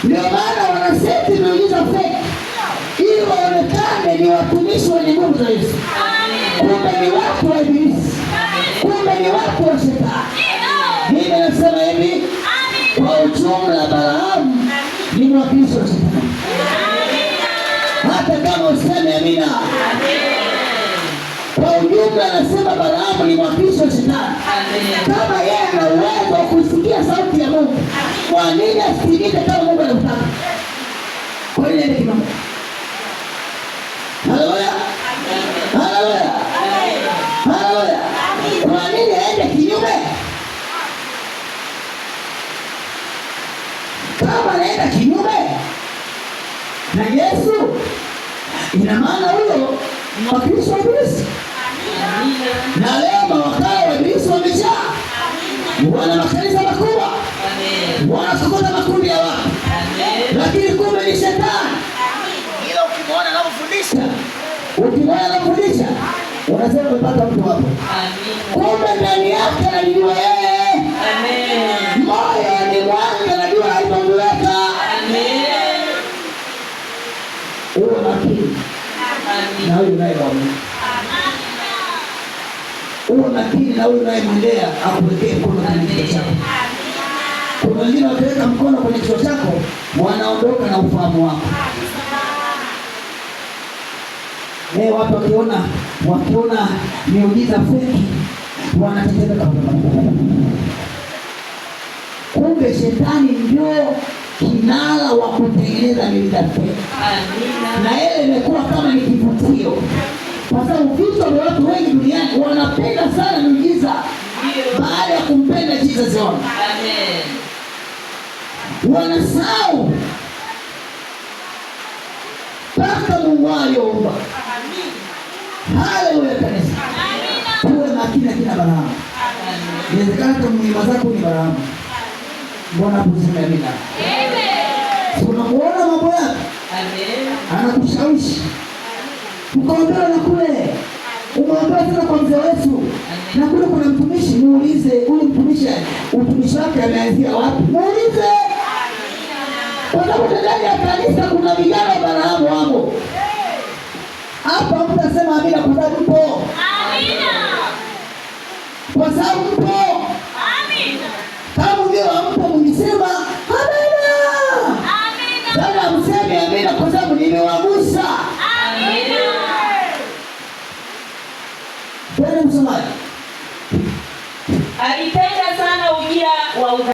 Ndio maana wanaseti miujiza fake ili waonekane ni watumishi wenye nguvu za Yesu. Kumbe ni watu wa ibilisi. Kumbe ni watu wa shetani. Mimi nasema hivi, kwa ujumla Balaamu ni mwakilishi wa shetani. Hata kama useme amina. Kwa ujumla nasema Balaamu ni mwakilishi wa shetani. Kama yeye ana uwezo wa kusikia sauti ya Mungu, kwa nini asikilize kama Mungu anamtaka? Kwa nini aende kinyume? Haleluya. Haleluya. Haleluya. Kwa nini aende kinyume? Kama anaenda kinyume na Yesu, ina maana huyo mwakilishi wa ibilisi. Na leo mawakala wa ibilisi wamejaa. Wana makanisa makubwa, wanasokota makundi ya watu, lakini kumbe ni shetani. Ila ukimwona anafundisha, unasema umepata mtu hapo. Kumbe ndani yake anajua yeye. Moyo ni mwanga, anajua alipomweka. Uwe makini na huyu unayemwamini. Uwe makini na huyu unayemwendea akuwekee mkono kwenye kichwa chako. Kuna wengine wakiweka mkono kwenye kichwa chako wanaondoka na ufahamu wako. Watu wakiona miujiza feki wanatetemeka. Kumbe shetani ndio kinara wa kutengeneza miujiza feki. Na yeye imekuwa kama ni kivutio. Kwa sababu vichwa vya watu wengi duniani wanapenda sana miujiza baada ya kumpenda Jesus wao. Wanasahau mpaka Mungu aliomba. Haleluya kanisa. Tuwe makini kina Balaamu. Inawezekana kama mwimba zako ni Balaamu. Mbona kusema amina? Amen. Unamuona mambo yake? Amen. Anakushawishi. Ukaombea na kule. Umeombea tena kwa mzee wetu. Na kule kuna mtumishi, muulize huyu utumishi wake ameanzia wapi? Muulize. Kwa sababu ndani ya kanisa kuna vijana wa Balaamu hapo. Hapa mtasema amina kwa sababu mpo. Amina. Kwa sababu mpo.